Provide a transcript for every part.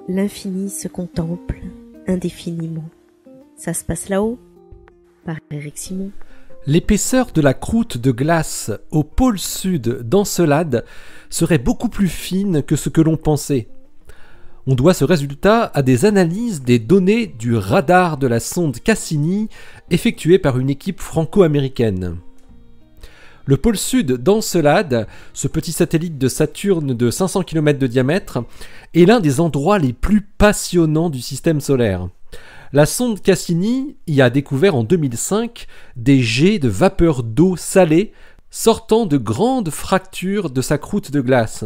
L'infini se contemple indéfiniment. Ça se passe là-haut, par Éric Simon. L'épaisseur de la croûte de glace au pôle sud d'Encelade serait beaucoup plus fine que ce que l'on pensait. On doit ce résultat à des analyses des données du radar de la sonde Cassini effectuées par une équipe franco-américaine. Le pôle sud d'Encelade, ce petit satellite de Saturne de 500 km de diamètre, est l'un des endroits les plus passionnants du système solaire. La sonde Cassini y a découvert en 2005 des jets de vapeur d'eau salée sortant de grandes fractures de sa croûte de glace.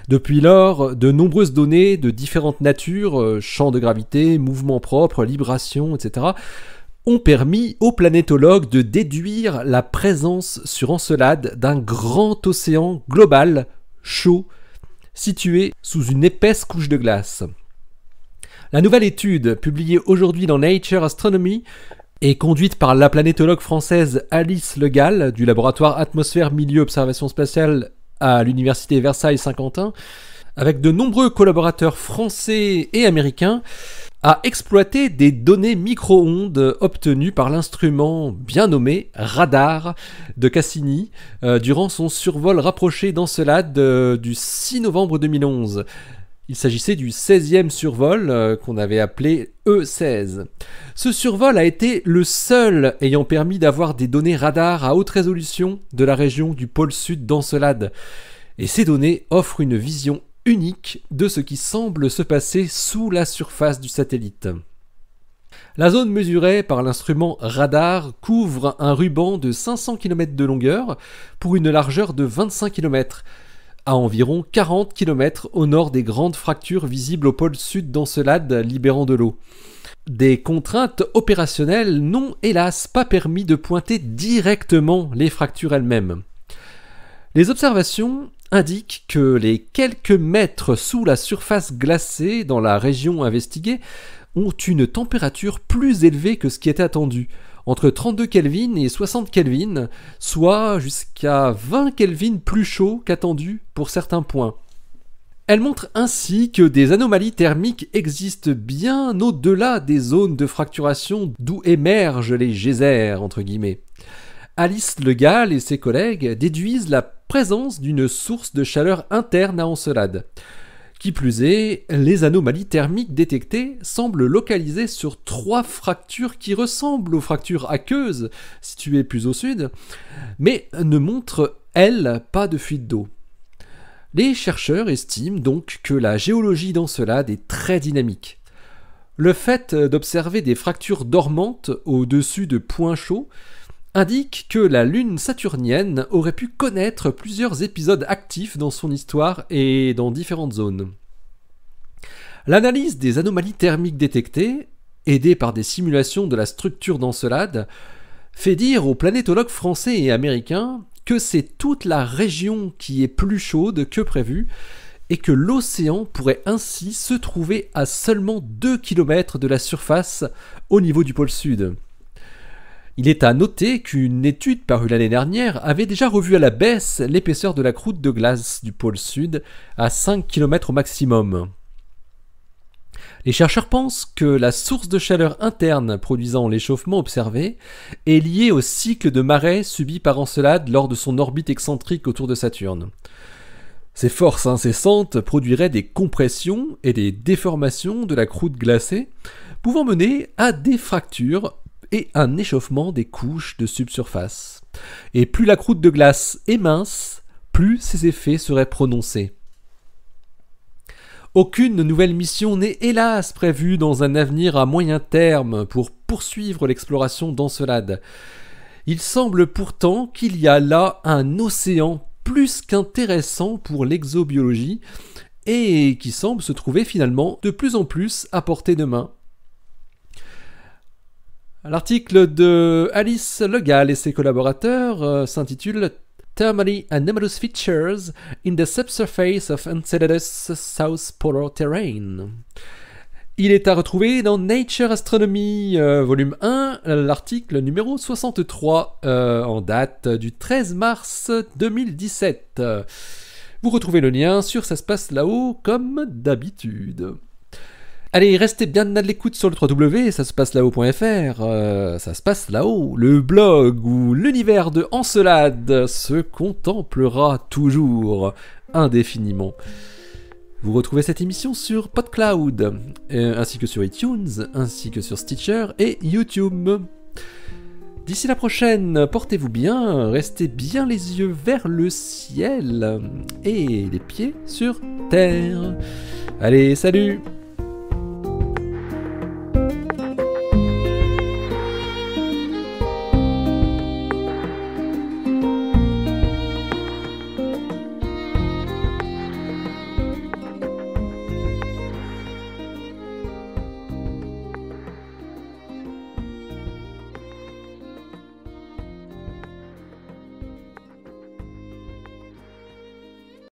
Depuis lors, de nombreuses données de différentes natures, champs de gravité, mouvements propres, librations, etc., ont permis aux planétologues de déduire la présence sur Encelade d'un grand océan global, chaud, situé sous une épaisse couche de glace. La nouvelle étude, publiée aujourd'hui dans Nature Astronomy, est conduite par la planétologue française Alice Le Gall du laboratoire Atmosphère Milieu Observation Spatiale à l'université Versailles-Saint-Quentin, avec de nombreux collaborateurs français et américains, a exploité des données micro-ondes obtenues par l'instrument bien nommé radar de Cassini durant son survol rapproché d'Encelade du 6 novembre 2011. Il s'agissait du 16e survol qu'on avait appelé E16. Ce survol a été le seul ayant permis d'avoir des données radar à haute résolution de la région du pôle sud d'Encelade. Et ces données offrent une vision unique de ce qui semble se passer sous la surface du satellite. La zone mesurée par l'instrument radar couvre un ruban de 500 km de longueur pour une largeur de 25 km, à environ 40 km au nord des grandes fractures visibles au pôle sud d'Encelade libérant de l'eau. Des contraintes opérationnelles n'ont hélas pas permis de pointer directement les fractures elles-mêmes. Les observations indiquent que les quelques mètres sous la surface glacée dans la région investiguée ont une température plus élevée que ce qui était attendu, entre 32 Kelvin et 60 Kelvin, soit jusqu'à 20 Kelvin plus chaud qu'attendu pour certains points. Elle montre ainsi que des anomalies thermiques existent bien au-delà des zones de fracturation d'où émergent les geysers, entre guillemets. Alice Le Gall et ses collègues déduisent la présence d'une source de chaleur interne à Encelade. Qui plus est, les anomalies thermiques détectées semblent localisées sur 3 fractures qui ressemblent aux fractures aqueuses, situées plus au sud, mais ne montrent, elles, pas de fuite d'eau. Les chercheurs estiment donc que la géologie d'Encelade est très dynamique. Le fait d'observer des fractures dormantes au-dessus de points chauds indique que la Lune saturnienne aurait pu connaître plusieurs épisodes actifs dans son histoire et dans différentes zones. L'analyse des anomalies thermiques détectées, aidée par des simulations de la structure d'Encelade, fait dire aux planétologues français et américains que c'est toute la région qui est plus chaude que prévu et que l'océan pourrait ainsi se trouver à seulement 2 km de la surface au niveau du pôle sud. Il est à noter qu'une étude parue l'année dernière avait déjà revu à la baisse l'épaisseur de la croûte de glace du pôle sud à 5 km au maximum. Les chercheurs pensent que la source de chaleur interne produisant l'échauffement observé est liée au cycle de marée subi par Encelade lors de son orbite excentrique autour de Saturne. Ces forces incessantes produiraient des compressions et des déformations de la croûte glacée, pouvant mener à des fractures et un échauffement des couches de subsurface. Et plus la croûte de glace est mince, plus ces effets seraient prononcés. Aucune nouvelle mission n'est hélas prévue dans un avenir à moyen terme pour poursuivre l'exploration d'Encelade. Il semble pourtant qu'il y a là un océan plus qu'intéressant pour l'exobiologie et qui semble se trouver finalement de plus en plus à portée de main. L'article de Alice Le Gall et ses collaborateurs s'intitule Thermally Anomalous Features in the Subsurface of Encelada's South Polar Terrain. Il est à retrouver dans Nature Astronomy, volume 1, l'article numéro 63, en date du 13 mars 2017. Vous retrouvez le lien sur Ça se passe là-haut, comme d'habitude. Allez, restez bien à l'écoute sur le www.ça-se-passe-là-haut.fr. Ça se passe là-haut, le blog où l'univers de Encelade se contemplera toujours indéfiniment. Vous retrouvez cette émission sur PodCloud, ainsi que sur iTunes, ainsi que sur Stitcher et YouTube. D'ici la prochaine, portez-vous bien, restez bien les yeux vers le ciel et les pieds sur terre. Allez, salut!